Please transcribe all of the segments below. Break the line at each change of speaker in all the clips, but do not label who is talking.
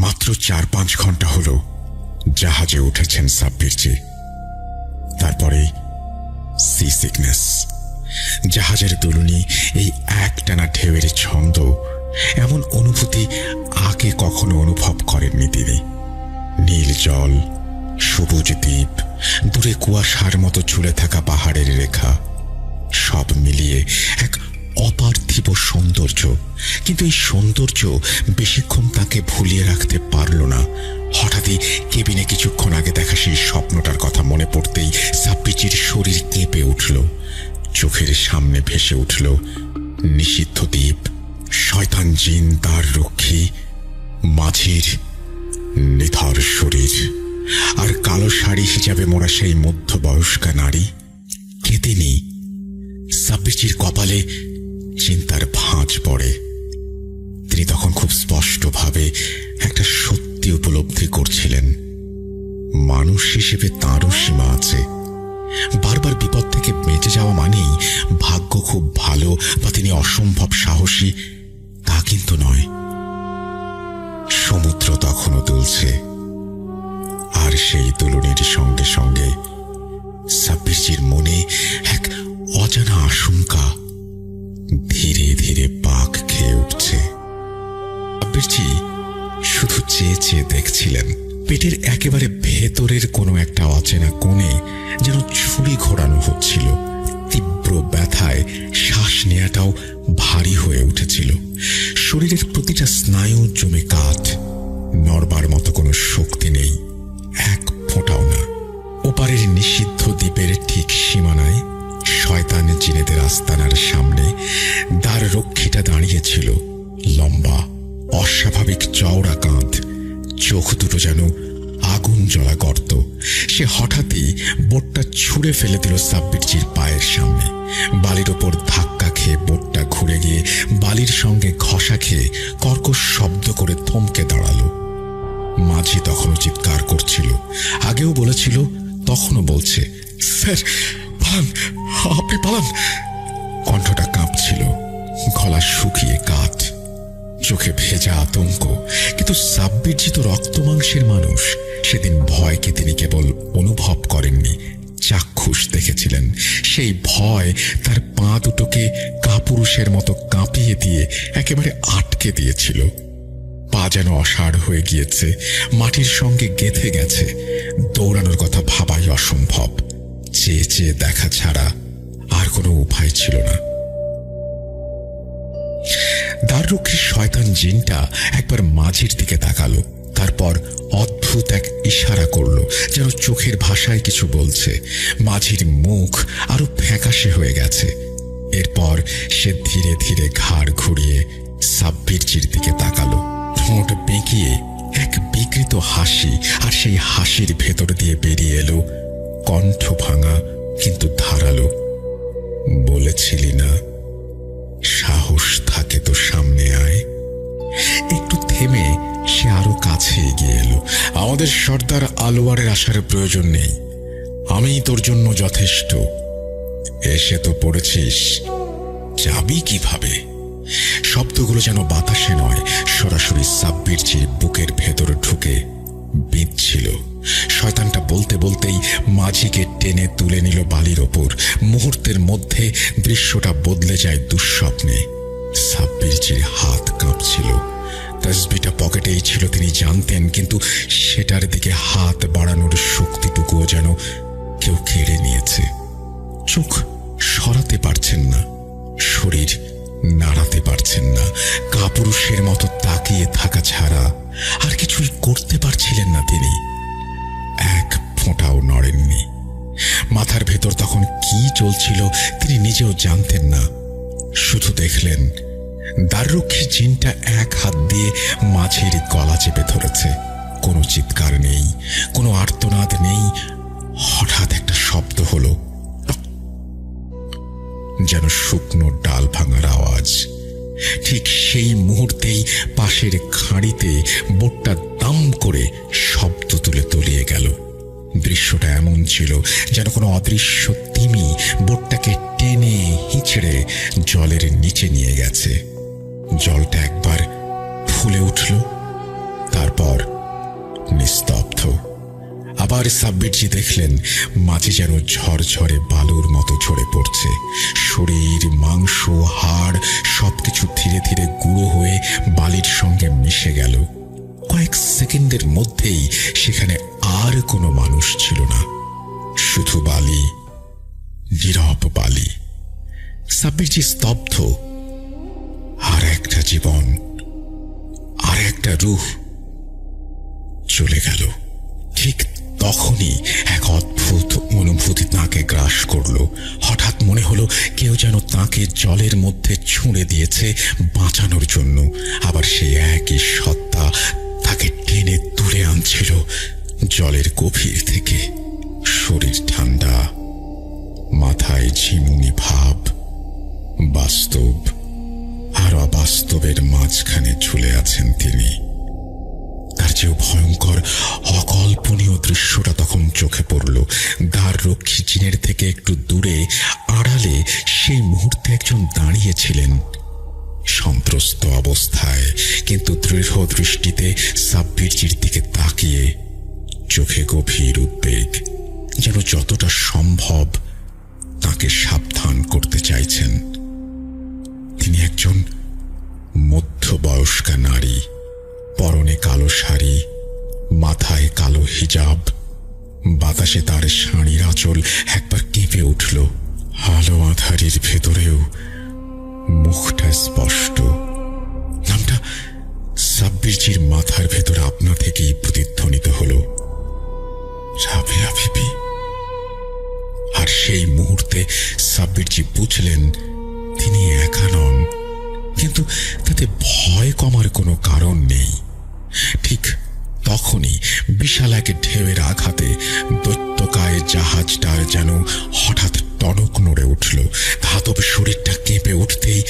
মাত্র 4-5 ঘন্টা হলো জাহাজে উঠেছেন সাব্বিরজি। তারপরে সি সিকনেস। জাহাজের দুলুনি, এই একটানা ঢেউয়ের ছন্দ, এমন অনুভূতি আগে কখনো অনুভব করেননি তিনি। নীল জল, সবুজ দ্বীপ, দূরে কুয়াশার মতো ঝুলে থাকা পাহাড়ের রেখা, সব মিলিয়ে এক অপার্থিব সৌন্দর্য। কিন্তু এই সৌন্দর্য বেশিক্ষণ তাকে ভুলিয়ে রাখতে পারল না। হঠাৎই কেবিনে কিছুক্ষণ আগে দেখা সেই স্বপ্নটার কথা মনে পড়তেই সাব্বিরজির শরীর কেঁপে উঠল। চোখের সামনে ভেসে উঠল নিষিদ্ধ দ্বীপ, শয়তান জিন তার রক্ষী, মাঝির নিথর শরীর, আর কালো শাড়ি হিজাবে মোড়া সেই মধ্যবয়স্কা নারী। কে তিনি? সাব্বিরজির কপালে চিন্তার ভাঁজ পড়ে। তিনি তখন খুব স্পষ্টভাবে একটা সত্যি উপলব্ধি করছিলেন, মানুষ হিসেবে তাঁরও সীমা আছে। বারবার বিপদ থেকে বেঁচে যাওয়া মানেই ভাগ্য খুব ভালো বা তিনি অসম্ভব সাহসী, তা কিন্তু নয়। সমুদ্র তখনও দুলছে, আর সেই দুলুনির সঙ্গে সঙ্গে সাব্বিরজির মনে এক অজানা আশঙ্কা ধীরে ধীরে পাক খেয়ে উঠছে। সাব্বিরজি শুধু চেয়ে চেয়ে দেখছিলেন। পেটের একেবারে ভেতরের কোনো একটা অচেনা কোণে যেন ছুরি ঘোরানো হচ্ছিল। তীব্র ব্যথায় শ্বাস নেওয়াটাও ভারী হয়ে উঠেছিল। শরীরের প্রতিটা স্নায়ু জমে কাঠ, নড়বার মতো কোনো শক্তি নেই, এক ফোঁটাও না। ওপারের নিষিদ্ধ দ্বীপের ঠিক সীমানায় শয়তান জিনেদের আস্তানার সামনে দ্বার রক্ষীটা দাঁড়িয়েছিল। লম্বা, অস্বাভাবিক চওড়া কাঁধ, চোখ দুটো যেন আগুন জ্বলা গর্ত। সে হঠাৎই বোটটা ছুঁড়ে ফেলে দিল সাব্বিরজির পায়ের সামনে। বালির ওপর ধাক্কা খেয়ে বোটটা ঘুরে গিয়ে বালির সঙ্গে ঘষা খেয়ে কর্কশ শব্দ করে থমকে দাঁড়ালো। মাঝি তখনও চিৎকার করছিল, আগেও বলেছিল, তখনও বলছে, স্যার পালান, আপনি পালান। কণ্ঠটা কাঁপছিল, গলা শুকিয়ে কাঠ, চোখে ভেজা আতঙ্ক। কিন্তু সাব্বিরজি তো রক্ত মাংসের মানুষ। সেদিন ভয়কে তিনি কেবল অনুভব করেননি, চাক্ষুষ দেখেছিলেন। সেই ভয় তার পা দুটোকে কাপুরুষের মতো কাঁপিয়ে দিয়ে একেবারে আটকে দিয়েছিল। পা যেন অসাড় হয়ে গিয়েছে, মাটির সঙ্গে গেঁথে গেছে। দৌড়ানোর কথা ভাবাই অসম্ভব। চেয়ে চেয়ে দেখা ছাড়া আর কোনো উপায় ছিল না। দ্বাররক্ষীর শয়তান জিনটা একবার মাঝির দিকে তাকালো, তারপর অদ্ভুত এক ইশারা করল, যেন চোখের ভাষায় কিছু বলছে। মাঝির মুখ আরো ফ্যাকাশে হয়ে গেছে। এরপর সে ধীরে ধীরে ঘাড় ঘুরিয়ে সাব্বিরজির দিকে তাকালো। ঠোঁট বেঁকিয়ে এক বিকৃত হাসি, আর সেই হাসির ভেতর দিয়ে বেরিয়ে এলো কণ্ঠ ভাঙা কিন্তু ধারালো, বলেছিলি না সাহস থাকে তো সামনে আয়। একটু থেমে সে আরো কাছে এগিয়ে এলো। আমাদের সর্দার আলোয়ারের আসার প্রয়োজন নেই, আমিই তোর জন্য যথেষ্ট। এসে তো পড়েছিস, যাবি কিভাবে? শব্দগুলো যেন বাতাসে নয়, সরাসরি সাব্বিরজির বুকের ভেতর ঢুকে বিঁধছিল। শয়তানটা বলতে বলতেই মাঝিকে টেনে তুলে নিল বালির ওপর। মুহূর্তের মধ্যে দৃশ্যটা বদলে যায় দুঃস্বপ্নে। সাব্বিরজির হাত কাঁপছিল। তসবিটা পকেটেই ছিল তিনি জানতেন, কিন্তু সেটার দিকে হাত বাড়ানোর শক্তিটুকুও যেন কেউ কেড়ে নিয়েছে। চোখ সরাতে পারছেন না, শরীর নাড়াতে পারছেন না। কাপুরুষের মতো তাকিয়ে থাকা ছাড়া আর কিছুই করতে পারছিলেন না তিনি। এক ফোঁটাও নড়েননি। মাথার ভেতর তখন কি চলছিল তিনি নিজেও জানতেন না। শুধু দেখলেন দ্বাররক্ষী জিনটা এক হাত দিয়ে মাঝির গলা চেপে ধরেছে। কোনো চিৎকার নেই, কোনো আর্তনাদ নেই। হঠাৎ একটা শব্দ হলো, যেন শুকনো ডাল ভাঙার আওয়াজ। ঠিক সেই মুহূর্তেই পাশের খাঁড়িতে বোটটা দাম করে শব্দ তুলে তলিয়ে গেল। দৃশ্যটা এমন ছিল যেন কোনো অদৃশ্য তিমি বোটটাকে টেনে হিঁচড়ে জলের নিচে নিয়ে গেছে। জলটা একবার ফুলে উঠল, তারপর এবার সাব্বিরজি দেখলেন মাঝে যেন ঝরঝরে বালুর মতো ঝরে পড়ছে। শরীর, মাংস, হাড় সবকিছু ধীরে ধীরে গুঁড়ো হয়ে বালির সঙ্গে মিশে গেল। কয়েক সেকেন্ডের মধ্যেই সেখানে আর কোনো মানুষ ছিল না, শুধু বালি, নীরব বালি। সাব্বিরজি স্তব্ধ। আর একটা জীবন, আর একটা রূহ চলে গেল। ঠিক তখনই এক অদ্ভুত অনুভূতি তাকে গ্রাস করল। হঠাৎ মনে হলো কেউ যেন তাকে জলের মধ্যে ছুঁড়ে দিয়েছে বাঁচানোর জন্য। আবার সেই একই সত্তা তাকে টেনে তুলে আনছিল জলের গভীর থেকে। শরীর ঠান্ডা, মাথায় ঝিমুনি ভাব। বাস্তব আর অবাস্তবের মাঝখানে ঝুলে আছেন তিনি। তার চেয়েও ভয়ঙ্কর অকল্পনীয় দৃশ্যটা তখন চোখে পড়ল। দ্বার রক্ষী জিনের থেকে একটু দূরে আড়ালে সেই মুহূর্তে একজন দাঁড়িয়েছিলেন, সন্ত্রস্ত অবস্থায় কিন্তু দৃঢ় দৃষ্টিতে সাব্বিরজির দিকে তাকিয়ে, চোখে গভীর উদ্বেগ, যেন যতটা সম্ভব তাকে সাবধান করতে চাইছেন। তিনি একজন মধ্যবয়স্কা নারী, পরনে কালো শাড়ি, মাথায় কালো হিজাব। বাতাসে তার শাড়ির আঁচল একবার কেঁপে উঠল। আলো আঁধারির ভেতরেও মুখটা স্পষ্ট। নামটা সাব্বিরজির মাথার ভেতর আপনা থেকেই প্রতিধ্বনিত হল, রাবেয়া বিবি। আর সেই মুহূর্তে সাব্বিরজি বুঝলেন তিনি একা নন, কিন্তু তাতে ভয় কমার কোনো কারণ নেই। ঠিক তখনই বিশাল এক ঢেউয়ের আঘাতে দৈত্যকায় জাহাজটার যেন হঠাৎ টনক নড়ে উঠল। ধাতব শরীরটা কেঁপে উঠতেই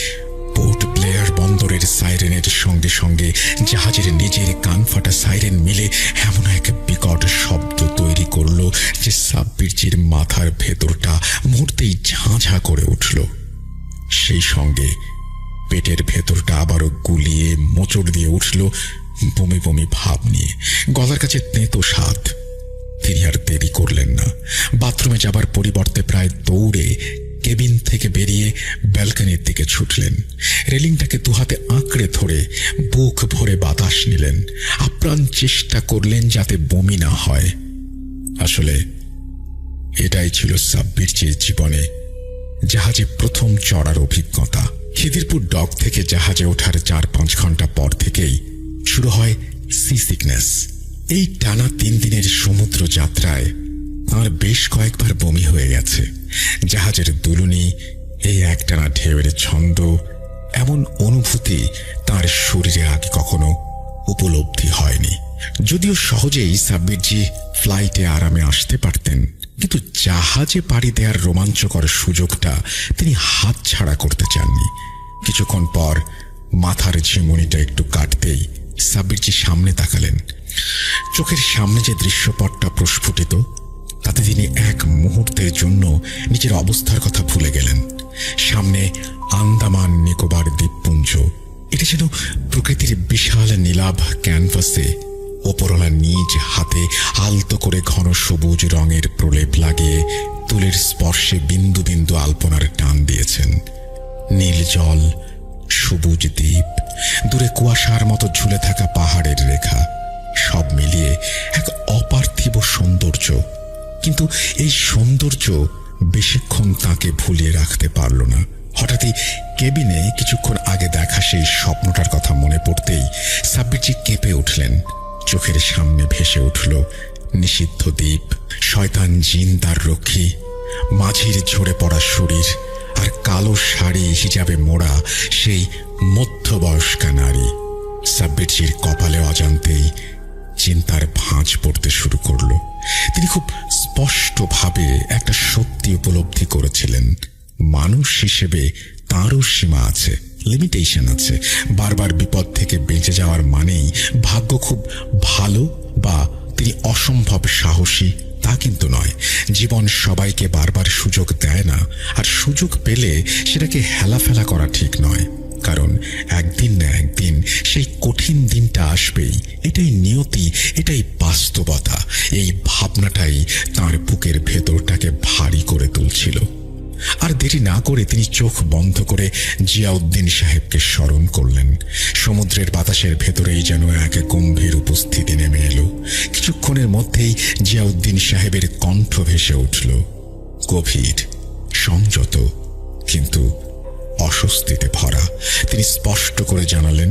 পোর্ট ব্লেয়ার বন্দরের সাইরেনের সঙ্গে সঙ্গে জাহাজের নিজের কানফাটা সাইরেন মিলে এমন এক বিকট শব্দ তৈরি করল যে সাব্বিরজির মাথার ভেতরটা মুহূর্তেই ঝাঁঝা করে উঠল। সেই সঙ্গে পেটের ভেতরটা আবারও গুলিয়ে মোচড় দিয়ে উঠল বমি বমি ভাব নিয়ে, গলার কাছে তেঁতো স্বাদ। তিনি আর দেরি করলেন না। বাথরুমে যাবার পরিবর্তে প্রায় দৌড়ে কেবিন থেকে বেরিয়ে ব্যালকনির দিকে ছুটলেন। রেলিংটাকে দুহাতে আঁকড়ে ধরে বুক ভরে বাতাস নিলেন। আপ্রাণ চেষ্টা করলেন যাতে বমি না হয়। আসলে এটাই ছিল সাব্বিরজির জীবনে জাহাজে প্রথম চড়ার অভিজ্ঞতা। খিদিরপুর ডক থেকে জাহাজে ওঠার 4-5 ঘন্টা পর থেকেই শুরু হয় সি সিকনেস। এই টানা 3 দিনের সমুদ্র যাত্রায় তাঁর বেশ কয়েকবার বমি হয়ে গেছে। জাহাজের দুলুনি, এই একটানা ঢেউয়ের ছন্দ, এমন অনুভূতি তাঁর শরীরে আগে কখনো উপলব্ধি হয়নি। যদিও সহজেই সাব্বিরজি ফ্লাইটে আরামে আসতে পারতেন, কিন্তু জাহাজে পাড়ি দেওয়ার রোমাঞ্চকর সুযোগটা তিনি হাতছাড়া করতে চাননি। কিছুক্ষণ পর মাথার ঝিমুনিটা একটু কাটতেই সাব্বিরজি সামনে তাকালেন। চোখের সামনে যে দৃশ্যপটটা প্রস্ফুটিত, তাতে তিনি এক মুহূর্তের জন্য নিজের অবস্থার কথা ভুলে গেলেন। সামনে আন্দামান নিকোবর দ্বীপপুঞ্জ। এটা যেন প্রকৃতির বিশাল নীলাভ ক্যানভাসে ওপরওয়ালা নিজ হাতে আলতো করে ঘন সবুজ রঙের প্রলেপ লাগিয়ে তুলের স্পর্শে বিন্দু বিন্দু আলপনার টান দিয়েছেন। নীল জল, সবুজ দ্বীপ, দূরে কুয়াশার মতো ঝুলে থাকা পাহাড়ের রেখা, সব মিলিয়ে এক অপার্থিব সৌন্দর্য। কিন্তু এই সৌন্দর্য বেশিক্ষণ তাকে ভুলিয়ে রাখতে পারল না। হঠাৎই কেবিনে কিছুক্ষণ আগে দেখা সেই স্বপ্নটার কথা মনে পড়তেই সাব্বিরজি কেঁপে উঠলেন। চোখের সামনে ভেসে উঠল নিষিদ্ধ দ্বীপ, শয়তান জিন তার রক্ষী, মাঝির ঝরে পড়া শরীর, আর কালো শাড়ি হিজাবে মোড়া সেই মধ্যবয়স্কা নারী। সাব্বিরজির কপালে অজান্তেই চিন্তার ভাঁজ পড়তে শুরু করল। তিনি খুব স্পষ্টভাবে একটা সত্যি উপলব্ধি করেছিলেন, মানুষ হিসেবে তাঁরও সীমা আছে, লিমিটেশন আছে। বারবার বিপদ থেকে বেঁচে যাওয়ার মানেই ভাগ্য খুব ভালো বা তিনি অসম্ভব সাহসী তা কিন্তু নয়। জীবন সবাইকে বারবার সুযোগ দেয় না, আর সুযোগ পেলে সেটাকে হেলাফেলা করা ঠিক নয়। কারণ একদিন না একদিন সেই কঠিন দিনটা আসবেই। এটাই নিয়তি, এটাই বাস্তবতা। এই ভাবনাটাই তার বুকের ভেতরটাকে ভারী করে তুলছিল। আর দেরি না করে তিনি চোখ বন্ধ করে জিয়াউদ্দিন সাহেবকে স্মরণ করলেন। সমুদ্রের বাতাসের ভেতরেই যেন এক গম্ভীর উপস্থিতি নেমে এলো। কিছুক্ষণের মধ্যেই জিয়াউদ্দিন সাহেবের কণ্ঠ ভেসে উঠল, গভীর, সংযত, কিন্তু অস্বস্তিতে ভরা। তিনি স্পষ্ট করে জানালেন,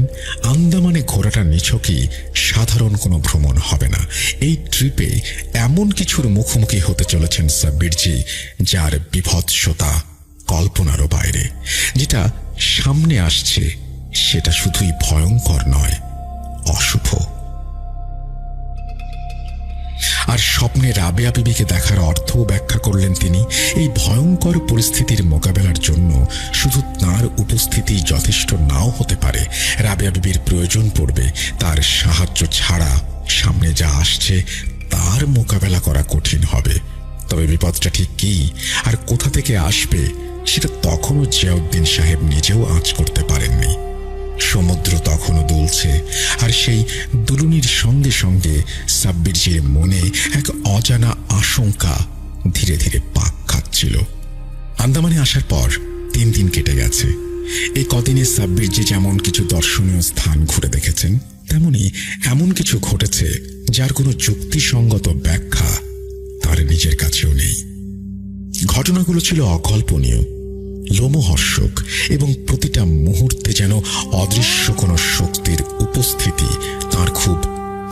আন্দামানে ঘোরাটা নিছকই সাধারণ কোনো ভ্রমণ হবে না। এই ট্রিপে এমন কিছুর মুখোমুখি হতে চলেছেন সাব্বিরজি যার বিভৎসতা কল্পনারও বাইরে। যেটা সামনে আসছে সেটা শুধুই ভয়ঙ্কর নয়, অশুভ। আর স্বপ্নে রাবেয়া বিবিকে দেখার অর্থও ব্যাখ্যা করলেন তিনি। এই ভয়ঙ্কর পরিস্থিতির মোকাবেলার জন্য শুধু তাঁর উপস্থিতি যথেষ্ট নাও হতে পারে। রাবেয়া বিবির প্রয়োজন পড়বে। তার সাহায্য ছাড়া সামনে যা আসছে তার মোকাবেলা করা কঠিন হবে। তবে বিপদটা ঠিক কি আর কোথা থেকে আসবে সেটা তখনও জিয়াউদ্দিন সাহেব নিজেও আঁচ করতে পারেননি। সমুদ্র তখনও দুলছে, আর সেই দুলুনির সঙ্গে সঙ্গে সাব্বিরজির মনে এক অজানা আশঙ্কা ধীরে ধীরে পাক খাচ্ছিল। আন্দামানে আসার পর 3 দিন কেটে গেছে। এই কদিনে সাব্বিরজি যেমন কিছু দর্শনীয় স্থান ঘুরে দেখেছেন, তেমনি এমন কিছু ঘটেছে যার কোনো যুক্তিসঙ্গত ব্যাখ্যা তার নিজের কাছেও নেই। ঘটনাগুলো ছিল অকল্পনীয়, লোমহর্ষক, এবং প্রতিটা মুহূর্তে যেন অদৃশ্য কোনো শক্তির উপস্থিতি তার খুব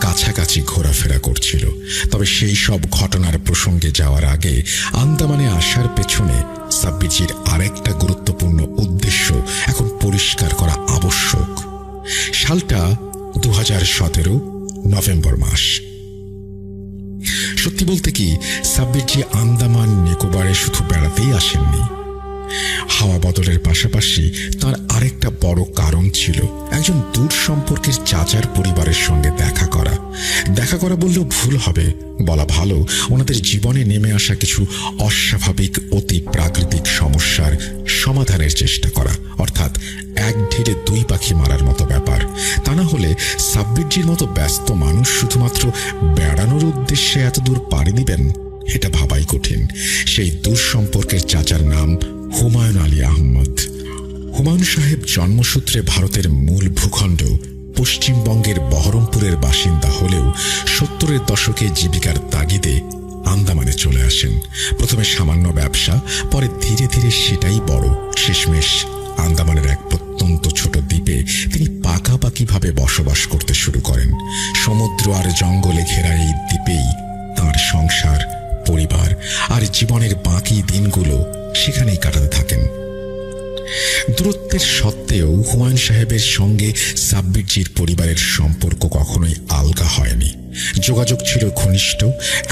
কাছাকাছি ঘোরাফেরা করছিল। তবে সেই সব ঘটনার প্রসঙ্গে যাওয়ার আগে আন্দামানে আসার পেছনে সাব্বিরজির আরেকটা গুরুত্বপূর্ণ উদ্দেশ্য এখন পরিষ্কার করা আবশ্যক। সালটা 2017 নভেম্বর মাস। সত্যি বলতে কি, সাব্বিরজি আন্দামান নিকোবরে শুধু বেড়াতেই আসেননি। হাওয়া বদলের পাশাপাশি তার আরেকটা বড় কারণ ছিল একজন দূর সম্পর্কের চাচার পরিবারের সঙ্গে দেখা করা বললেও ভুল হবে, বলা ভালো ওনাদের জীবনে নেমে আসা কিছু অস্বাভাবিক অতি প্রাকৃতিক সমস্যার সমাধানের চেষ্টা করা। অর্থাৎ এক ঢিলে 2 পাখি মারার মতো ব্যাপার। তা না হলে সাব্বিরজির মতো ব্যস্ত মানুষ শুধুমাত্র বেড়ানোর উদ্দেশ্যে এত দূর পাড়ি দিবেন, এটা ভাবাই কঠিন। সেই দূর সম্পর্কের চাচার নাম হুমায়ুন আলী আহমদ। হুমায়ুন সাহেব জন্মসূত্রে ভারতের মূল ভূখণ্ড পশ্চিমবঙ্গের বহরমপুরের বাসিন্দা হলেও 70-এর দশকে জীবিকার তাগিদে আন্দামানে চলে আসেন। প্রথমে সামান্য ব্যবসা, পরে ধীরে ধীরে সেটাই বড়। শেষমেশ আন্দামানের এক প্রত্যন্ত ছোট দ্বীপে তিনি পাকাপাকিভাবে বসবাস করতে শুরু করেন। সমুদ্র আর জঙ্গলে ঘেরা এই দ্বীপেই তাঁর সংসার, পরিবার আর জীবনের বাকি দিনগুলো সেখানেই কাটাতে থাকেন। দূরত্বের সত্ত্বেও হুমায়ুন সাহেবের সঙ্গে সাব্বিরজির পরিবারের সম্পর্ক কখনোই আলগা হয়নি। যোগাযোগ ছিল ঘনিষ্ঠ।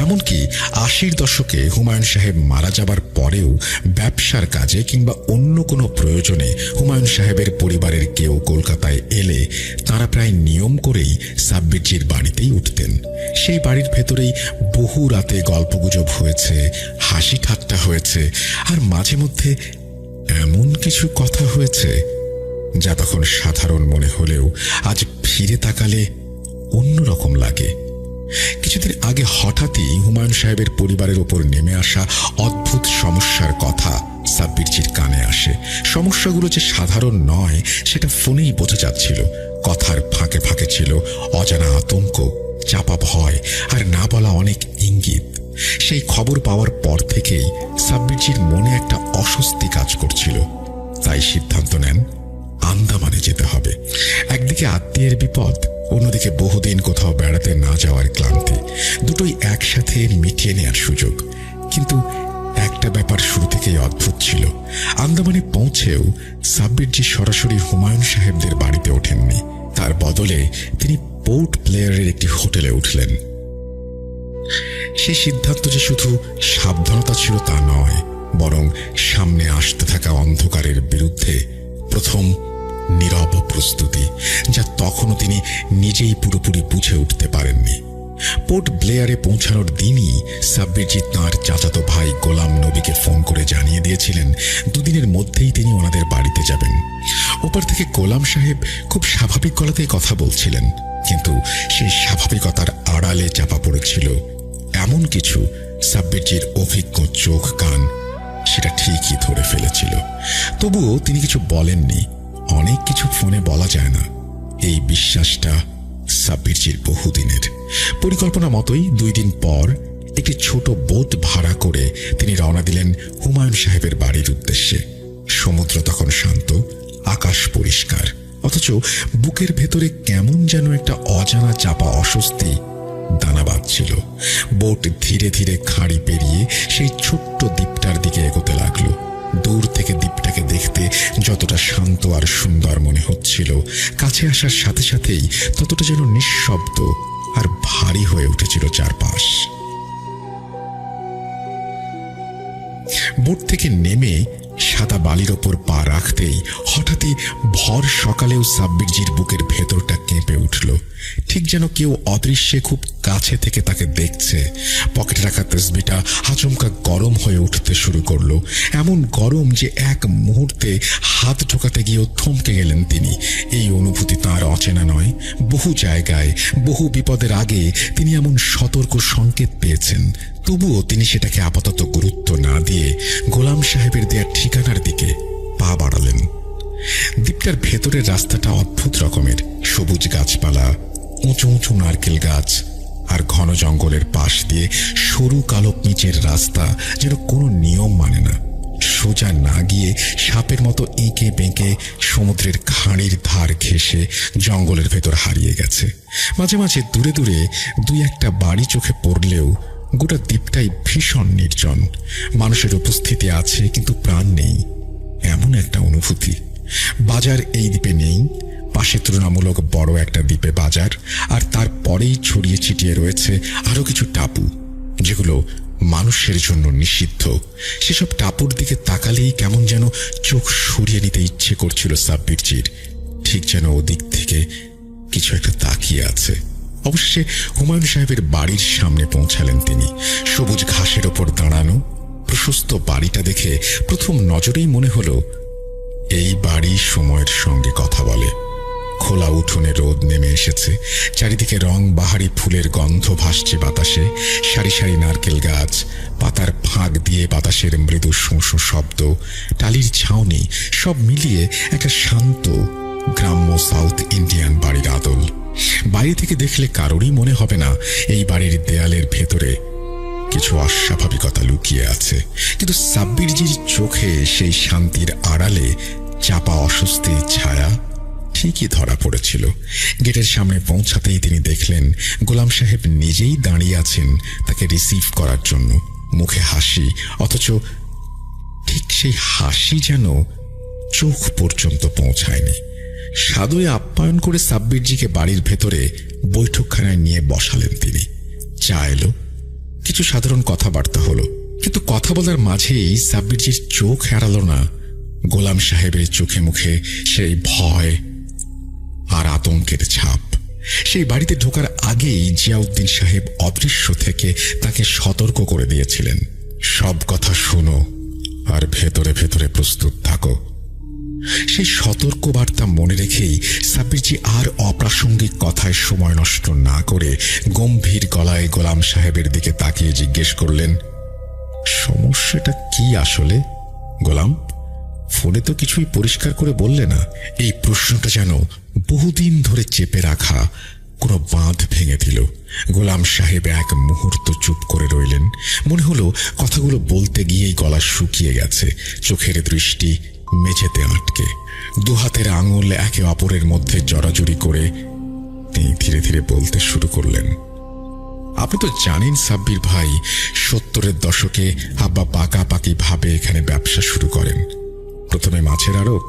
এমনকি 80-র দশকে হুমায়ুন সাহেব মারা যাবার পরেও ব্যবসার কাজে কিংবা অন্য কোনো প্রয়োজনে হুমায়ুন সাহেবের পরিবারের কেউ কলকাতায় এলে তারা প্রায় নিয়ম করেই সাব্বিরজির বাড়িতেই উঠতেন। সেই বাড়ির ভেতরেই বহু রাতে গল্পগুজব হয়েছে, হাসি ঠাট্টা হয়েছে, আর মাঝে মধ্যে এমন কিছু কথা হয়েছে যা তখন সাধারণ মনে হলেও আজ ফিরে তাকালে অন্যরকম লাগে। কিছুদিন আগে হঠাৎই হুমায়ুন সাহেবের পরিবারের ওপর নেমে আসা অদ্ভুত সমস্যার কথা সাব্বিরজির কানে আসে। সমস্যাগুলো যে সাধারণ নয় সেটা ফোনেই বোঝা যাচ্ছিল। কথার ফাঁকে ফাঁকে ছিল অজানা আতঙ্ক, চাপা ভয় আর না বলা অনেক ইঙ্গিত। সেই খবর পাওয়ার পর থেকেই সাব্বিরজির মনে একটা অস্বস্তি কাজ করছিল। তাই সিদ্ধান্ত নেন আন্দামানে যেতে হবে। একদিকে আত্মীয়ের বিপদ, অন্যদিকে বহুদিন কোথাও বেড়াতে না যাওয়ার ক্লান্তি, দুটোই একসাথে মিটিয়ে নেওয়ার সুযোগ। কিন্তু একটা ব্যাপার শুরু থেকেই অদ্ভুত ছিল। আন্দামানে পৌঁছেও সাব্বিরজি সরাসরি হুমায়ুন সাহেবদের বাড়িতে ওঠেননি। তার বদলে তিনি পোর্ট ব্লেয়ারের একটি হোটেলে উঠলেন। সেই সিদ্ধান্ত যে শুধু সাবধানতা ছিল তা নয়, বরং সামনে আসতে থাকা অন্ধকারের বিরুদ্ধে প্রথম নীরব প্রস্তুতি, যা তখনও তিনি নিজেই পুরোপুরি বুঝে উঠতে পারেননি। পোর্ট ব্লেয়ারে পৌঁছানোর দিনই সাব্বিরজি তাঁর চাচাতো ভাই গোলাম নবীকে ফোন করে জানিয়ে দিয়েছিলেন দুদিনের মধ্যেই তিনি ওনাদের বাড়িতে যাবেন। ওপার থেকে গোলাম সাহেব খুব স্বাভাবিক গলাতেই কথা বলছিলেন, কিন্তু সেই স্বাভাবিকতার আড়ালে চাপা পড়েছিল এমন কিছু সাব্বিরজির অভিজ্ঞ চোখ কান সেটা ঠিকই ধরে ফেলেছিল। তবুও তিনি কিছু বলেননি। অনেক কিছু ফোনে বলা যায় না, এই বিশ্বাসটা সাব্বিরজির বহুদিনের। পরিকল্পনা মতোই 2 দিন পর একটি ছোট বোট ভাড়া করে তিনি রওনা দিলেন হুমায়ুন সাহেবের বাড়ির উদ্দেশ্যে। সমুদ্র তখন শান্ত, আকাশ পরিষ্কার, অথচ বুকের ভেতরে কেমন যেন একটা অজানা চাপা অস্বস্তি দানা বাঁধছিল। বোট ধীরে ধীরে খাঁড়ি পেরিয়ে সেই ছোট্ট দ্বীপটার দিকে এগোতে লাগলো। দূর থেকে দ্বীপটাকে দেখতে যতটা শান্ত আর সুন্দর মনে হচ্ছিল, কাছে আসার সাথে সাথেই ততটা যেন নিঃশব্দ আর ভারী হয়ে উঠেছিল চারপাশ। বোট থেকে নেমে সাদা বালির ওপর পা রাখতেই হঠাৎই ভর সকালেও সাব্বিরজির বুকের ভেতরটা কেঁপে উঠল, ঠিক যেন কেউ অদৃশ্যে খুব কাছে থেকে তাকে দেখছে। পকেটে রাখা তসবিটা আচমকা গরম হয়ে উঠতে শুরু করলো, এমন গরম যে এক মুহূর্তে হাত ঢোকাতে গিয়েও থমকে গেলেন তিনি। এই অনুভূতি তাঁর অচেনা নয়। বহু জায়গায় বহু বিপদের আগে তিনি এমন সতর্ক সংকেত পেয়েছেন, তবুও তিনি সেটাকে আপাতত গুরুত্ব না দিয়ে গোলাম সাহেবের দেয়া ঠিকানার দিকে পা বাড়ালেন। দ্বীপটার ভেতরের রাস্তাটা অদ্ভুত রকমের, সবুজ গাছপালা, উঁচু উঁচু নারকেল গাছ আর ঘন জঙ্গলের পাশ দিয়ে সরু কালো পিচের রাস্তা, যেন কোনো নিয়ম মানে না। সোজা না গিয়ে সাপের মতো এঁকে বেঁকে সমুদ্রের খাঁড়ির ধার ঘেঁষে জঙ্গলের ভেতর হারিয়ে গেছে। মাঝে মাঝে দূরে দূরে 2-1টা বাড়ি চোখে পড়লেও গোটা দ্বীপটাই ভীষণ নির্জন। মানুষের উপস্থিতি আছে কিন্তু প্রাণ নেই, এমন একটা অনুভূতি। বাজার এই দ্বীপে নেই, পাশে তুলনামূলক বড় একটা দ্বীপে বাজার, আর তারপরেই ছড়িয়ে ছিটিয়ে রয়েছে আরো কিছু টাপু, যেগুলো মানুষের জন্য নিষিদ্ধ। সেসব টাপুর দিকে তাকালেই কেমন যেন চোখ সরিয়ে নিতে ইচ্ছে করছিল সাব্বিরজির, ঠিক যেন ওদিক থেকে কিছু একটা তাকিয়ে আছে। অবশেষে হুমায়ুন সাহেবের বাড়ির সামনে পৌঁছালেন তিনি। সবুজ ঘাসের ওপর দাঁড়ানো প্রশস্ত বাড়িটা দেখে প্রথম নজরেই মনে হলো এই বাড়ি সময়ের সঙ্গে কথা বলে। খোলা উঠোনে রোদ নেমে এসেছে, চারিদিকে রং বাহারি ফুলের গন্ধ ভাসছে বাতাসে। সারি সারি নারকেল গাছ, পাতার ফাঁক দিয়ে বাতাসের মৃদু শোঁ শব্দ, টালির ছাউনি, সব মিলিয়ে একটা শান্ত গ্রাম্য সাউথ ইন্ডিয়ান বাড়ির আদল। বাইরে থেকে দেখলে কারোরই মনে হবে না এই বাড়ির দেয়ালের ভেতরে কিছু অস্বাভাবিকতা লুকিয়ে আছে, কিন্তু সাব্বিরজির চোখে সেই শান্তির আড়ালে চাপা অস্বস্তির ছায়া ঠিকই ধরা পড়েছিল। গেটের সামনে পৌঁছাতেই তিনি দেখলেন গোলাম সাহেব নিজেই দাঁড়িয়ে আছেন তাকে রিসিভ করার জন্য। মুখে হাসি, অথচ ঠিক সেই হাসি যেন চোখ পর্যন্ত পৌঁছায়নি। সাদরে আপ্যায়ন করে সাব্বিরজিকে বাড়ির ভেতরে বৈঠকখানায় নিয়ে বসালেন তিনি। চা এলো, কিছু সাধারণ কথাবার্তা হলো, কিন্তু কথা বলার মাঝেই সাব্বিরজির চোখ এড়াল না গোলাম সাহেবের চোখে মুখে সেই ভয় আর আতঙ্কের ছাপ। সেই বাড়িতে ঢোকার আগেই জিয়াউদ্দিন সাহেব অদৃশ্য থেকে তাকে সতর্ক করে দিয়েছিলেন, সব কথা শোনো আর ভেতরে ভেতরে প্রস্তুত থাকো। সেই সতর্ক বার্তা মনে রেখেই সাব্বিরজি আর অপ্রাসঙ্গিক কথায় সময় নষ্ট না করে গম্ভীর গলায় গোলাম সাহেবের দিকে তাকিয়ে জিজ্ঞেস করলেন, সমস্যাটা কি আসলে গোলাম? ফোনে তো কিছুই পরিষ্কার করে বললে না। এই প্রশ্নটা যেন বহুদিন ধরে চেপে রাখা কোনো বাঁধ ভেঙে দিল। গোলাম সাহেব এক মুহূর্ত চুপ করে রইলেন। মনে হলো কথাগুলো বলতে গিয়েই গলা শুকিয়ে গেছে, চোখের দৃষ্টি মেঝেতে আটকে। দুহাতের আঙুল একে অপরের মধ্যে জড়াজড়ি করে তিনি ধীরে ধীরে বলতে শুরু করলেন, আপনি তো জানেন সাব্বির ভাই, 70-এর দশকে আব্বা পাকাপাকি ভাবে এখানে ব্যবসা শুরু করেন। প্রথমে মাছের আড়ত,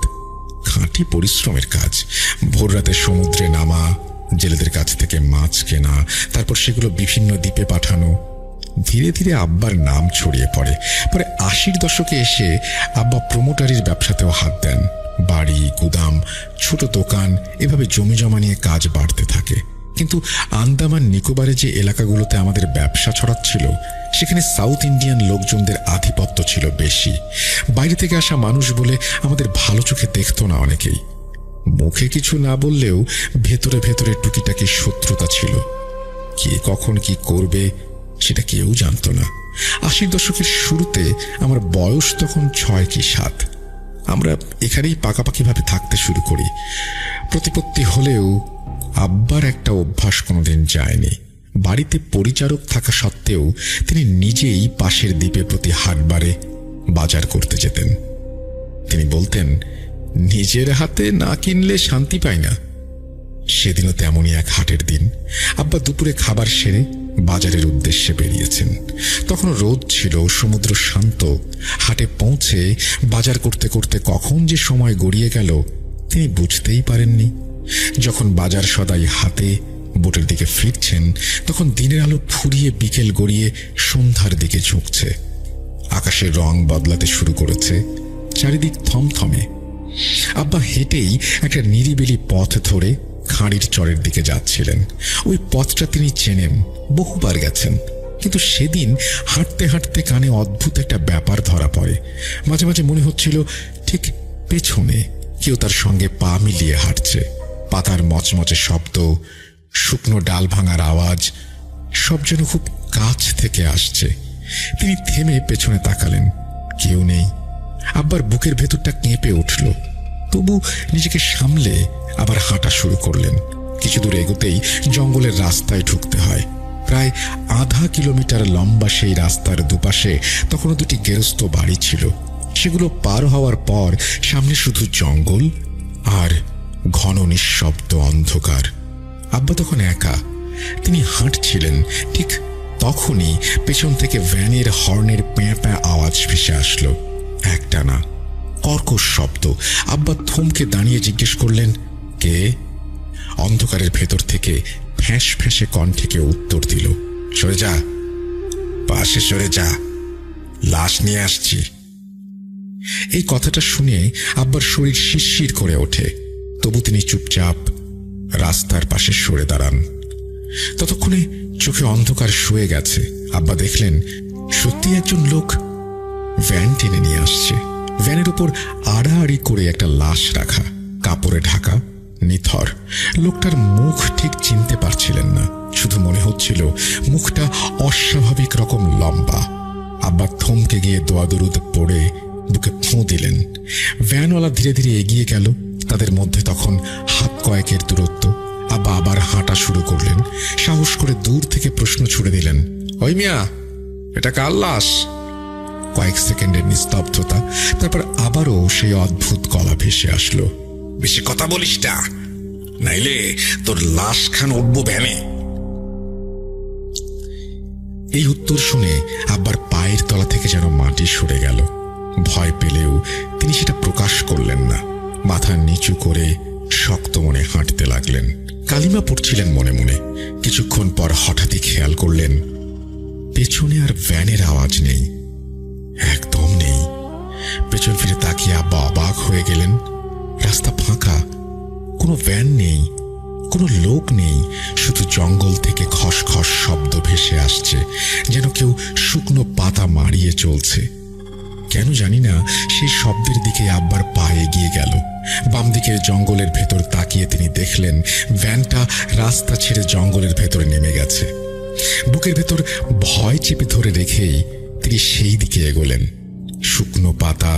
খাঁটি পরিশ্রমের কাজ। ভোর রাতে সমুদ্রে নামা, জেলেদের কাছ থেকে মাছ কেনা, তারপর সেগুলো বিভিন্ন দ্বীপে পাঠানো। ধীরে ধীরে আব্বার নাম ছড়িয়ে পড়ে। পরে 80-র দশকে এসে আব্বা প্রমোটারির ব্যবসাতেও হাত দেন। বাড়ি, গুদাম, ছোট দোকান, এভাবে জমি জমা নিয়ে কাজ বাড়তে থাকে। কিন্তু আন্দামান নিকোবরে যে এলাকাগুলোতে আমাদের ব্যবসা ছড়াচ্ছিল সেখানে সাউথ ইন্ডিয়ান লোকজনদের আধিপত্য ছিল বেশি। বাইরে থেকে আসা মানুষ বলে আমাদের ভালো চোখে দেখত না অনেকেই। মুখে কিছু না বললেও ভেতরে ভেতরে টুকিটাকি শত্রুতা ছিল। কে কখন কি করবে সেটা কেউ জানত না। 80 দশকের শুরুতে আমার বয়স তখন 6 কি 7। আমরা এখানেই পাকাপাকিভাবে থাকতে শুরু করি। প্রতিপত্তি হলেও আব্বার একটা অভ্যাস কোনোদিন যায়নি। বাড়িতে পরিচারক থাকা সত্ত্বেও তিনি নিজেই পাশের দ্বীপে প্রতি হাটবারে বাজার করতে যেতেন। তিনি বলতেন, নিজের হাতে না কিনলে শান্তি পাই না। সেদিনও তেমনই এক হাটের দিন। আব্বা দুপুরে খাবার সেরে বাজারের উদ্দেশ্যে বেরিয়েছেন। তখন রোদ ছিল, সমুদ্র শান্ত। হাটে পৌঁছে বাজার করতে করতে কখন যে সময় গড়িয়ে গেল তিনি বুঝতেই পারেননি। যখন বাজার সদাই হাতে বোটের দিকে ফিরছেন তখন দিনের আলো ফুরিয়ে বিকেল গড়িয়ে সন্ধ্যার দিকে ঝুঁকছে। আকাশের রং বদলাতে শুরু করেছে, চারিদিক থমথমে। আব্বা হেঁটেই একটা নিরিবিলি পথ ধরে খাঁড়ির চরের দিকে যাচ্ছিলেন। ওই পথটা তিনি চেনেন, বহুবার গেছেন। কিন্তু সেদিন হাঁটতে হাঁটতে কানে অদ্ভুত একটা ব্যাপার ধরা পড়ে। মাঝে মাঝে মনে হচ্ছিল ঠিক পেছনে কেউ তার সঙ্গে পা মিলিয়ে হাঁটছে। পাতার মচমচে শব্দ, শুকনো ডাল ভাঙার আওয়াজ, সব যেন খুব কাছ থেকে আসছে। তিনি থেমে পেছনে তাকালেন, কেউ নেই। আব্বার বুকের ভেতরটা কেঁপে উঠল। তবু নিজেকে সামলে আবার হাঁটা শুরু করলেন। কিছু দূর এগোতেই জঙ্গলের রাস্তায় ঢুকতে হয়। প্রায় আধা কিলোমিটার লম্বা সেই রাস্তার দুপাশে তখনও দুটি গেরস্ত বাড়ি ছিল। সেগুলো পার হওয়ার পর সামনে শুধু জঙ্গল আর ঘন নিঃশব্দ অন্ধকার। আব্বা তখন একা। তিনি হাঁটছিলেন। ঠিক তখনই পেছন থেকে ভ্যানের হর্নের প্যাঁ প্যাঁ আওয়াজ ভেসে আসলো। একটা না, কর্কশ শব্দ। আব্বা থমকে দাঁড়িয়ে জিজ্ঞেস করলেন, কে? অন্ধকারের ভেতর থেকে ফ্যাঁস ফ্যাঁসে কণ্ঠে কেউ উত্তর দিল, সরে যা, পাশে সরে যা, লাশ নিয়ে আসছি। এই কথাটা শুনে আব্বার শরীর শিরশির করে ওঠে। তবু তিনি চুপচাপ রাস্তার পাশে সরে দাঁড়ান। ততক্ষণে চোখে অন্ধকার শুয়ে গেছে। আব্বা দেখলেন সত্যি একজন লোক ভ্যান টেনে নিয়ে আসছে। ভ্যানের উপর আড়াআড়ি করে একটা লাশ রাখা, কাপড়ে ঢাকা, নিথর। লোকটার মুখ ঠিক চিনতে পারছিলেন না, শুধু মনে হচ্ছিল মুখটা অস্বাভাবিক রকম লম্বা। আব্বা থমকে গিয়ে দোয়া দরুদ পড়ে বুকে ফোঁ দিলেন। ভ্যানওয়ালা ধীরে ধীরে এগিয়ে গেল। তাদের মধ্যে তখন হাত কয়েকের দূরত্ব। আব্বা আবার হাঁটা শুরু করলেন। সাহস করে দূর থেকে প্রশ্ন ছুড়ে দিলেন, ওই মিয়া, এটা কার লাশ? কয়েক সেকেন্ডের নিস্তব্ধতা, তারপর আবারও সেই অদ্ভুত গলা ভেসে আসলো, বেশি কথা বলিস না, নাইলে তোর লাশ খান উঠবো ভ্যানে। এই উত্তর শুনে আব্বার পায়ের তলা থেকে যেন মাটি সরে গেল। ভয় পেলেও তিনি সেটা প্রকাশ করলেন না। মাথা নিচু করে শক্ত মনে হাঁটতে লাগলেন। কালিমা পড়ছিলেন মনে মনে। কিছুক্ষণ পর হঠাৎই খেয়াল করলেন পেছনে আর ভ্যানের আওয়াজ নেই, একদম নেই। পেছন ফিরে তাকিয়ে আব্বা অবাক হয়ে গেলেন। রাস্তা ফাঁকা, কোনো ভ্যান নেই, কোনো লোক নেই। শুধু জঙ্গল থেকে খসখস শব্দ ভেসে আসছে, যেন কেউ শুকনো পাতা মারিয়ে চলছে। কেন জানি না সেই শব্দের দিকে আব্বার পা এগিয়ে গেল। বাম দিকের জঙ্গলের ভেতর তাকিয়ে তিনি দেখলেন ভ্যানটা রাস্তা ছেড়ে জঙ্গলের ভেতরে নেমে গেছে। বুকের ভেতর ভয় চেপে ধরে রেখেই তিনি সেই দিকে এগোলেন। শুকনো পাতা,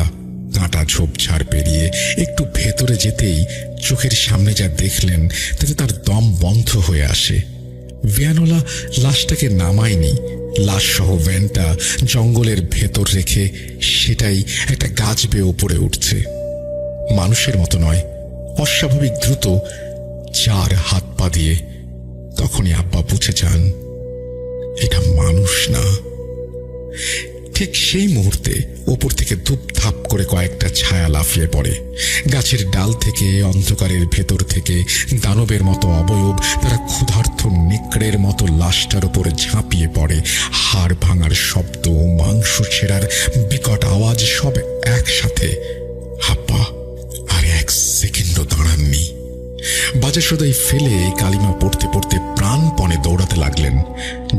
কাঁটা ঝোপঝাড় পেরিয়ে একটু ভেতরে যেতেই চোখের সামনে যা দেখলেন তাতে তার দম বন্ধ হয়ে আসে। ভ্যানওয়ালা লাশটাকে নামায়নি। লাশ সহ ভ্যানটা জঙ্গলের ভেতর রেখে সেটাই একটা গাছ বেয়ে ওপরে উঠছে। মানুষের মতো নয়, অস্বাভাবিক দ্রুত, 4 হাত পা দিয়ে। তখনই আব্বা বুঝে যান এটা মানুষ না। ঠিক সেই মুহূর্তে ওপর থেকে ধুপধাপ করে কয়েকটা ছায়া লাফিয়ে পড়ে। গাছের ডাল থেকে, অন্ধকারের ভেতর থেকে দানবের মতো অবয়ব, তারা ক্ষুধার্ত নেকড়ের মতো লাশটার উপরে ঝাঁপিয়ে পড়ে। হাড় ভাঙার শব্দ, মাংস ছেঁড়ার বিকট আওয়াজ সব একসাথে। আব্বা আর 1 সেকেন্ডও দাঁড়াননি। বাজার সদাই ফেলে কালিমা পড়তে পড়তে প্রাণপণে দৌড়াতে লাগলেন।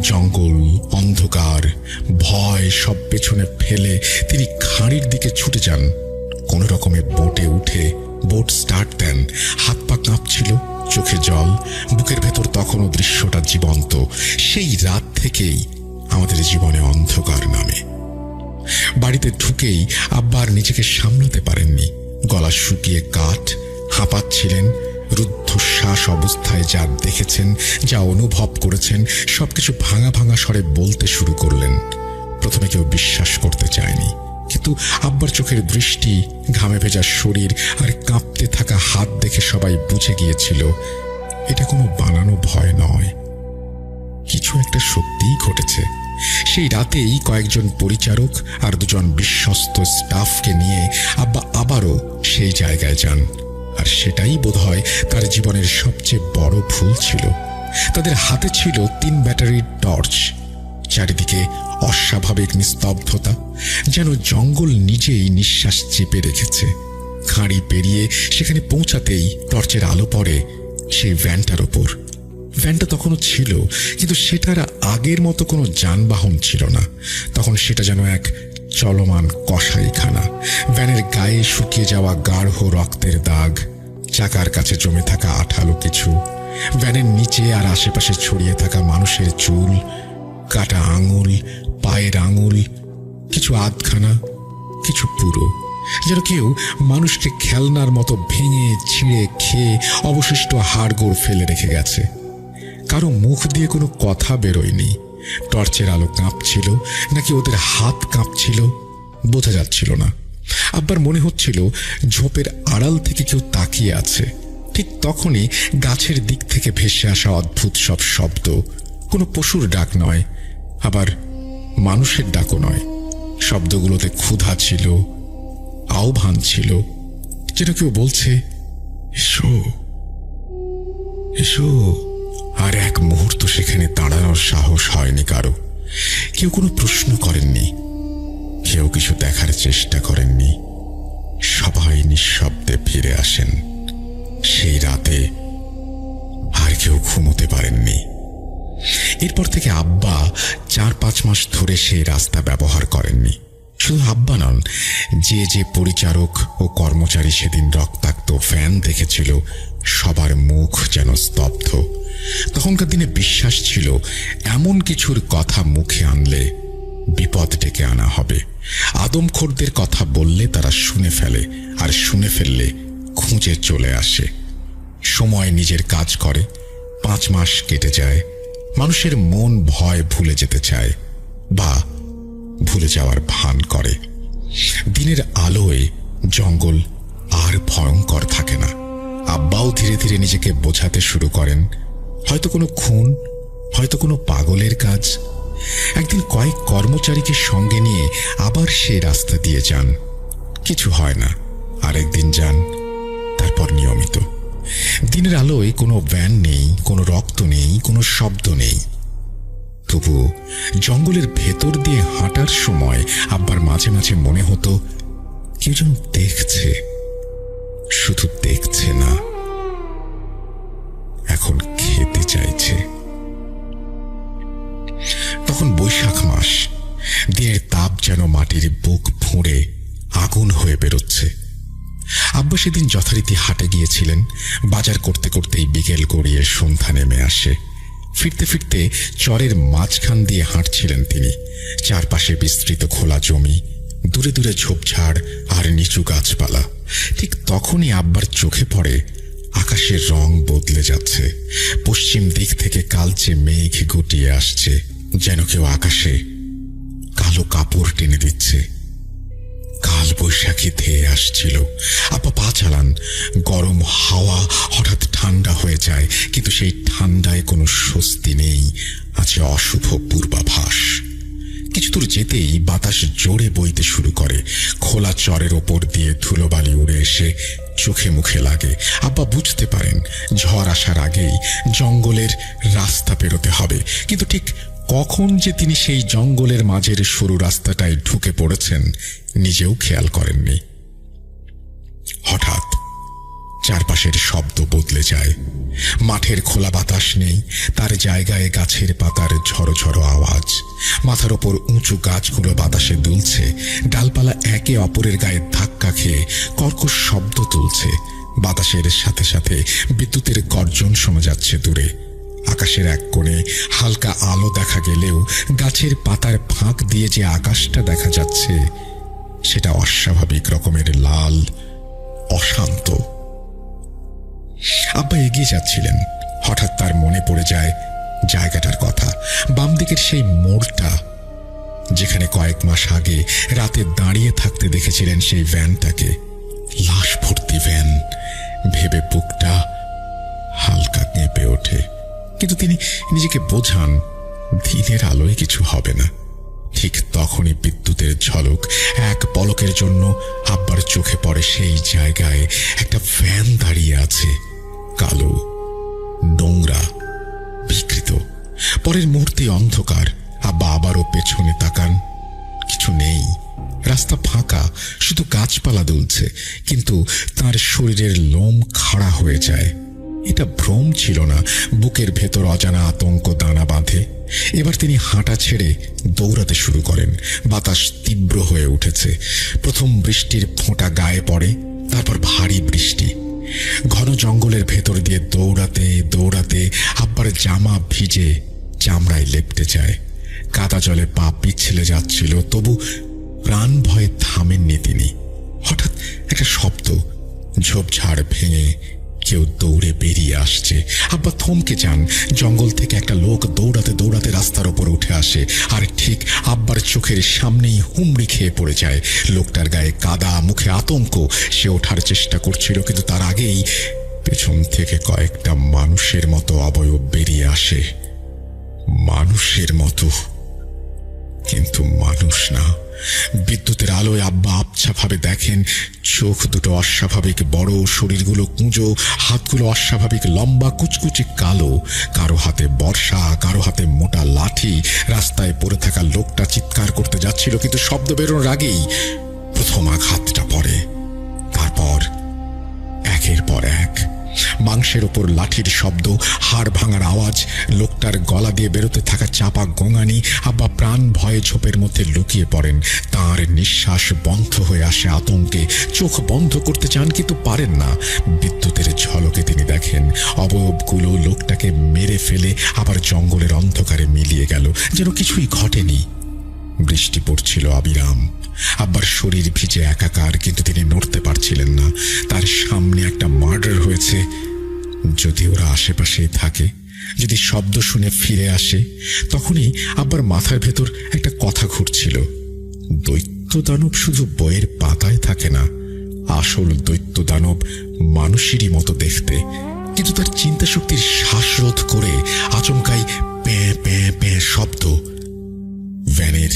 জঙ্গল, অন্ধকার, ভয় সব পেছনে ফেলে তিনি খাঁড়ির দিকে ছুটে যান। কোন রকমে বোটে উঠে বোট স্টার্ট দেন। হাত পা কাঁপছিল, চোখে জল, বুকের ভেতর তখনও দৃশ্যটা জীবন্ত। সেই রাত থেকেই আমাদের জীবনে অন্ধকার নামে। বাড়িতে ঢুকেই আব্বা আর নিজেকে সামলাতে পারেননি। গলা শুকিয়ে কাঠ, হাঁপাচ্ছিলেন। রুদ্ধশ্বাস অবস্থায় যা দেখেছেন, যা অনুভব করেছেন, সবকিছু ভাঙা ভাঙা স্বরে বলতে শুরু করলেন। প্রথমে কেউ বিশ্বাস করতে চায়নি, কিন্তু আব্বার চোখের দৃষ্টি, ঘামে ভেজা শরীর আর কাঁপতে থাকা হাত দেখে সবাই বুঝে গিয়েছিল এটা কোনো বানানো ভয় নয়, কিছু একটা সত্যিই ঘটেছে। সেই রাতেই কয়েকজন পরিচারক আর দুজন বিশ্বস্ত স্টাফকে নিয়ে আব্বা আবারও সেই জায়গায় যান। আর সেটাই বোধহয় তার জীবনের সবচেয়ে বড় ভুল ছিল। তাদের হাতে ছিল 3 ব্যাটারির টর্চ। চারিদিকে অস্বাভাবিক নিস্তব্ধতা, যেন জঙ্গল নিজেই নিঃশ্বাস চেপে রেখেছে। খাঁড়ি পেরিয়ে সেখানে পৌঁছাতেই টর্চের আলো পড়ে সেই ভ্যানটার ওপর। ভ্যানটা তখনও ছিল, কিন্তু সেটার আগের মতো কোনো যানবাহন ছিল না। তখন সেটা যেন এক চলমান কসাইখানা। ভ্যানের গায়ে শুকিয়ে যাওয়া গাঢ় রক্তের দাগ, চাকার কাছে জমে থাকা আঠালো কিছু, ভ্যানের নিচে আর আশেপাশে ছড়িয়ে থাকা মানুষের চুল, কাটা আঙুল, পায়ের আঙুল, কিছু আধখানা, কিছু পুরো, যেন কেউ মানুষকে খেলনার মতো ভেঙে ছিঁড়ে খেয়ে অবশিষ্ট হাড়গোড় ফেলে রেখে গেছে। কারো মুখ দিয়ে কোনো কথা বেরোয়নি। টর্চের আলো কাঁপছিল নাকি ওদের হাত কাঁপছিল বোঝা যাচ্ছিল না। আব্বার মনে হচ্ছিল ঝোপের আড়াল থেকে কেউ তাকিয়ে আছে। ঠিক তখনই গাছের দিক থেকে ভেসে আসা অদ্ভুত সব শব্দ, কোনো পশুর ডাক নয়, আবার মানুষের ডাকও নয়। শব্দগুলোতে ক্ষুধা ছিল, আহ্বান ছিল, যেন কেউ বলছে এসো এসো। আর এক মুহূর্ত সেখানে দাঁড়ানোর সাহস হয়নি কারো। কেউ কোনো প্রশ্ন করেননি, কেউ কিছু দেখার চেষ্টা করেননি। সবাই নিঃশব্দে ফিরে আসেন। সেই রাতে আর কেউ ঘুমোতে পারেননি। এরপর থেকে আব্বা 4-5 মাস ধরে সেই রাস্তা ব্যবহার করেননি। শুধু আব্বা নন, যে যে পরিচারক ও কর্মচারী সেদিন রক্তাক্ত ভ্যান দেখেছিল, সবার মুখ যেন স্তব্ধ। তখনকার দিনে বিশ্বাস ছিল এমন কিছুর কথা মুখে আনলে বিপদ ডেকে আনা হবে। আদমখোরদের কথা বললে তারা শুনে ফেলে, আর শুনে ফেললে খুঁজে চলে আসে। সময় নিজের কাজ করে। 5 মাস কেটে যায়। মানুষের মন ভয় ভুলে যেতে চায় বা ভুলে যাওয়ার ভান করে। দিনের আলোয় জঙ্গল আর ভয়ঙ্কর থাকে না। আব্বাও ধীরে ধীরে নিজেকে বোঝাতে শুরু করেন, হয়তো কোনো খুন, হয়তো কোনো পাগলের কাজ। একদিন কয়েক কর্মচারীকে সঙ্গে নিয়ে আবার সে রাস্তা দিয়ে যান। কিছু হয় না। আরেকদিন যান, তারপর নিয়মিত। দিনের আলোয় কোনো ভ্যান নেই, কোনো রক্ত নেই, কোনো শব্দ নেই। তবুও জঙ্গলের ভেতর দিয়ে হাঁটার সময় আব্বার মাঝে মাঝে মনে হতো কেউ যেন দেখছে, শুধু দেখছে না, এখন খেতে চাইছে। তখন বৈশাখ মাস। দিনের তাপ যেন মাটির বুক ফুঁড়ে আগুন হয়ে বেরোচ্ছে। আব্বা সেদিন যথারীতি হাটে গিয়েছিলেন। বাজার করতে করতেই বিকেল গড়িয়ে সন্ধ্যা নেমে আসে। ফিরতে ফিরতে চরের মাঝখান দিয়ে হাঁটছিলেন তিনি। চারপাশে বিস্তৃত খোলা জমি, দূরে দূরে ঝোপঝাড় আর নিচু গাছপালা। ঠিক তখনই আব্বার চোখে পড়ে আকাশের রং বদলে যাচ্ছে। পশ্চিম দিক থেকে কালচে মেঘ গুটিয়ে আসছে, যেন কেউ আকাশে কালো কাপড় টেনে দিচ্ছে। কাল বৈশাখী ধেয়ে আসছিল। আব্বা পা চালান। গরম হাওয়া হঠাৎ ঠান্ডা হয়ে যায়, কিন্তু সেই ঠান্ডায় কোনো স্বস্তি নেই, আছে অশুভ পূর্বাভাস। কিছু দূর যেতেই বাতাস জোরে বইতে শুরু করে। খোলা চরের ওপর দিয়ে ধুলোবালি উড়ে এসে চোখে মুখে লাগে। আব্বা বুঝতে পারেন ঝড় আসার আগেই জঙ্গলের রাস্তা পেরোতে হবে, কিন্তু ঠিক কখন যে তিনি সেই জঙ্গলের মাঝের সরু রাস্তাটায় ঢুকে পড়েছেন নিজেও খেয়াল করেননি। হঠাৎ চারপাশের শব্দ বদলে যায়। মাঠের খোলা বাতাস নেই, তার জায়গায় গাছের পাতার ঝড়ো ঝড়ো আওয়াজ। মাথার ওপর উঁচু গাছগুলো বাতাসে দুলছে, ডালপালা একে অপরের গায়ে ধাক্কা খেয়ে কর্কশ শব্দ তুলছে। বাতাসের সাথে সাথে বিদ্যুতের গর্জন শোনা যাচ্ছে দূরে। আকাশের এক কোণে হালকা আলো দেখা গেলেও গাছের পাতার ফাঁক দিয়ে যে আকাশটা দেখা যাচ্ছে সেটা অস্বাভাবিক রকমের লাল, অশান্ত। আব্বা এগিয়ে যাচ্ছিলেন, হঠাৎ তার মনে পড়ে যায় জায়গাটার কথা। বাম দিকের সেই মোড়টা, যেখানে কয়েক মাস আগে রাতে দাঁড়িয়ে থাকতে দেখেছিলেন সেই ভ্যানটাকে। লাশ ভর্তি ভ্যান ভেবে বুকটা হালকা কেঁপে ওঠে। কিন্তু তিনি নিজেকে বোঝান দিনের আলোয় কিছু হবে না। ঠিক তখনই বিদ্যুতের ঝলক, এক পলকের জন্য আব্বার চোখে পড়ে সেই জায়গায় একটা ভ্যান দাঁড়িয়ে আছে, কালো, নোংরা, বিকৃত। পরের মুহূর্তে অন্ধকার। আব্বা আবারও পেছনে তাকান, কিছু নেই, রাস্তা ফাঁকা, শুধু গাছপালা দুলছে। কিন্তু তার শরীরের লোম খাড়া হয়ে যায়। এটা ভ্রম ছিল না, বুকের ভেতর অজানা আতঙ্ক দানা বাঁধে। এবার তিনি হাঁটা ছেড়ে দৌড়াতে শুরু করেন। বাতাস তীব্র হয়ে উঠেছে। প্রথম বৃষ্টির ফোঁটা গায়ে পড়ে, তারপর ভারী বৃষ্টি। ঘন জঙ্গলের ভেতর দিয়ে দৌড়াতে দৌড়াতে আব্বার জামা ভিজে চামড়ায় লেপটে যায়। কাদা জলে পা পিছলে যাচ্ছিল, তবু প্রাণ ভয়ে থামেননি তিনি। হঠাৎ একটা শব্দ, ঝোপঝাড় ভেঙে কেউ দৌড়ে বেরিয়ে আসছে। আব্বা থমকে যান। জঙ্গল থেকে একটা লোক দৌড়াতে দৌড়াতে রাস্তার ওপর উঠে আসে, আর ঠিক আব্বার চোখের সামনেই হুমড়ি খেয়ে পড়ে যায়। লোকটার গায়ে কাদা, মুখে আতঙ্ক। সে ওঠার চেষ্টা করছিল, কিন্তু তার আগেই পেছন থেকে কয়েকটা মানুষের মতো অবয়ব বেরিয়ে আসে। মানুষের মতো, কিন্তু মানুষ না। বিদ্যুতের আলোয় আব্বা আবছাভাবে দেখেন চোখ দুটো অস্বাভাবিক বড়, শরীরগুলো কুঁজো, হাতগুলো অস্বাভাবিক লম্বা, কুচকুচে কালো। কারো হাতে বর্ষা, কারো হাতে মোটা লাঠি। রাস্তায় পড়ে থাকা লোকটা চিৎকার করতে যাচ্ছিল, কিন্তু শব্দ বেরোনোর আগেই প্রথম আঘাতটা পড়ে। তারপর একের পর এক মাংসের ওপর লাঠির শব্দ, হাড় ভাঙার আওয়াজ, লোকটার গলা দিয়ে বেরোতে থাকা চাপা গোঙানি। আব্বা প্রাণ ভয়ে ঝোপের মধ্যে লুকিয়ে পড়েন। তার নিঃশ্বাস বন্ধ হয়ে আসে আতঙ্কে। চোখ বন্ধ করতে চান, কিন্তু পারেন না। বিদ্যুতের ঝলকে তিনি দেখেন অবয়বগুলো লোকটাকে মেরে ফেলে আবার জঙ্গলের অন্ধকারে মিলিয়ে গেল, যেন কিছুই ঘটেনি। বৃষ্টি পড়ছিল অবিরাম। আব্বার শরীর ভিজে একাকার, কিন্তু তিনি নড়তে পারছিলেন না। তার সামনে একটা মার্ডার হয়েছে। যদি ওরা আশেপাশেই থাকে, যদি শব্দ শুনে ফিরে আসে। তখনই আব্বার মাথার ভেতর একটা কথা ঘুরছিল, দৈত্য দানব শুধু বইয়ের পাতায় থাকে না, আসল দৈত্য দানব মানুষেরই মতো দেখতে। কিন্তু তার চিন্তা শক্তির শ্বাসরোধ করে আচমকাই প্যাঁ প্যাঁ প্যাঁ শব্দ, ভ্যানের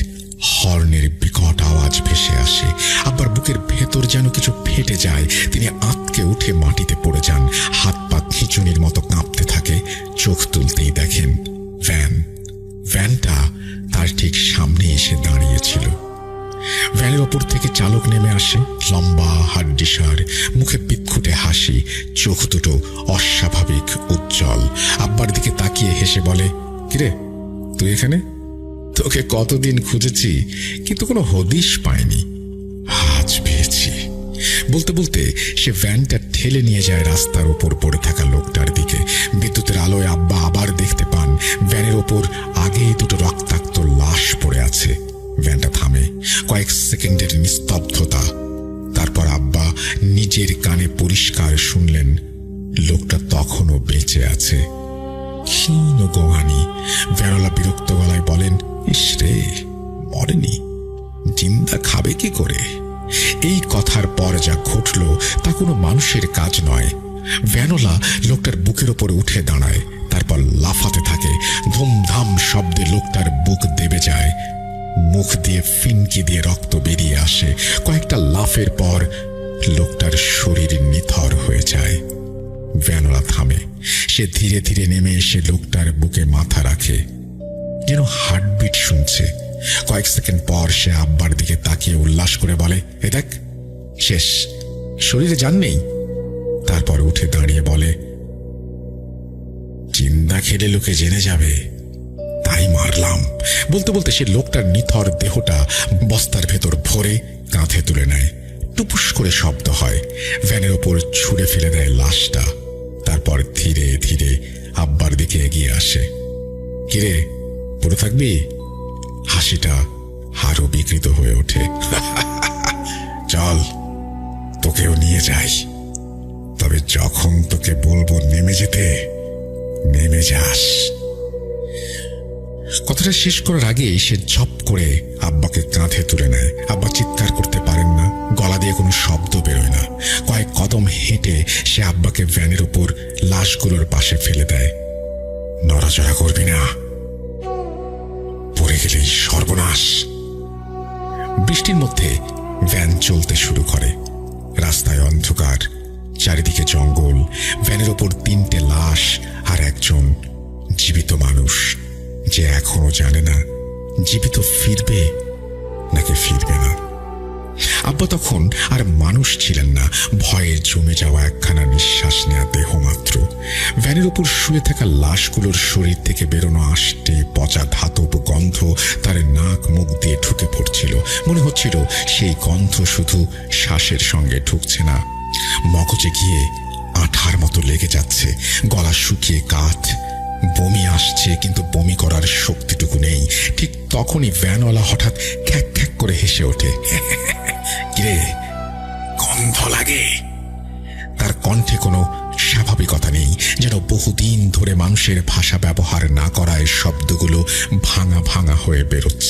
হর্নের বিকট আওয়াজ ভেসে আসে। আব্বার বুকের ভেতর যেন কিছু ফেটে যায়। তিনি আঁতকে উঠে মাটিতে পড়ে যান। হাত পা খিঁচুনির মতো কাঁপতে থাকে। চোখ তুলতেই দেখেন ভ্যানটা তার ঠিক সামনে এসে দাঁড়িয়েছিল। ভ্যানের ওপর থেকে চালক নেমে আসে, লম্বা, হাড্ডিসার, মুখে পিটখুটে হাসি, চোখ দুটো অস্বাভাবিক উজ্জ্বল। আব্বার দিকে তাকিয়ে হেসে বলে, কিরে তুই এখানে? তোকে কতদিন খুঁজেছি, কিন্তু কোনো হদিশ পাইনি, আজ পেয়েছি। বলতে বলতে সে ভ্যানটা ঠেলে নিয়ে যায় রাস্তার ওপর পড়ে থাকা লোকটার দিকে। বিদ্যুতের আলোয় আব্বা আবার দেখতে পান ভ্যানের ওপর আগেই দুটো রক্তাক্ত লাশ পড়ে আছে। ভ্যানটা থামে। কয়েক সেকেন্ডের নিস্তব্ধতা। তারপর আব্বা নিজের কানে পরিষ্কার শুনলেন লোকটা তখনও বেঁচে আছে। ক্ষীণ গোঙানি। ভ্যানওয়ালা বিরক্ত গলায় বলেন, ইস রে, মরেনি, জিন্দা খাবে কি করে? এই কথার পর যা ঘটল তা কোনো মানুষের কাজ নয়। ভ্যানওয়ালা লোকটার বুকের ওপরে উঠে দাঁড়ায়, তারপর লাফাতে থাকে। ধুমধাম শব্দে লোকটার বুক দেবে যায়। মুখ দিয়ে ফিনকি দিয়ে রক্ত বেরিয়ে আসে। কয়েকটা লাফের পর লোকটার শরীর নিথর হয়ে যায়। ভ্যানওয়ালা থামে। সে ধীরে ধীরে নেমে এসে লোকটার বুকে মাথা রাখে, যেন হার্টবিট শুনছে। কয়েক সেকেন্ড পর সে আব্বার দিকে তাকিয়ে উল্লাস করে বলে, এ দেখ, শেষ, শরীরে জান নেই। তারপর উঠে দাঁড়িয়ে বলে, চিন্তা খেলে লোকে জেনে যাবে, তাই মারলাম। বলতে বলতে সে লোকটার নিথর দেহটা বস্তার ভেতর ভরে কাঁধে তুলে নেয়। টুপুস করে শব্দ হয়, ভ্যানের ওপর ছুঁড়ে ফেলে দেয় লাশটা। তারপর ধীরে ধীরে আব্বার দিকে এগিয়ে আসে। কিরে, পুরো থাকবি? হাসিটা আরো বিকৃত হয়ে ওঠে। চল, তোকেও নিয়ে যাই, তবে যখন তোকে বলবো নেমে যেতে, নেমে যাস। কথাটা শেষ করার আগেই সে ঝপ করে আব্বাকে কাঁধে তুলে নেয়। আব্বা চিৎকার করতে পারেন না, গলা দিয়ে কোনো শব্দ বেরোয় না। কয়েক কদম হেঁটে সে আব্বাকে ভ্যানের উপর লাশগুলোর পাশে ফেলে দেয়। নড়াচড়া করবি না, পড়ে গেলেই সর্বনাশ। বৃষ্টির মধ্যে ভ্যান চলতে শুরু করে। রাস্তায় অন্ধকার, চারিদিকে জঙ্গল, ভ্যানের ওপর 3টে লাশ আর একজন জীবিত মানুষ, যে এখনো জানে না জীবিত ফিরবে নাকি ফিরবে না। আব্বা তখন আর মানুষ ছিলেন না, ভয়ে জমে যাওয়া একখানা নিঃশ্বাস নেয়া দেহ মাত্র। ভ্যানের উপর শুয়ে থাকা লাশগুলোর শরীর থেকে বেরোনো আষ্টে পচা ধাতব গন্ধ তার নাক মুখ দিয়ে ঢুকে পড়ছিল। মনে হচ্ছিল সেই গন্ধ শুধু শ্বাসের সঙ্গে ঢুকছে না, মগজে গিয়ে আঠার মতো লেগে যাচ্ছে। গলা শুকিয়ে কাঠ, বমি আসছে, কিন্তু বমি করার শক্তিটুকু নেই। ঠিক তখনই ভ্যানওয়ালা হঠাৎ খ্যাক খ্যাক করে হেসে ওঠে। কিরে, গন্ধ লাগে? তার কণ্ঠে কোনো স্বাভাবিকতা নেই, যেন বহুদিন ধরে মানুষের ভাষা ব্যবহার না করায় শব্দগুলো ভাঙা ভাঙা হয়ে বেরোচ্ছে।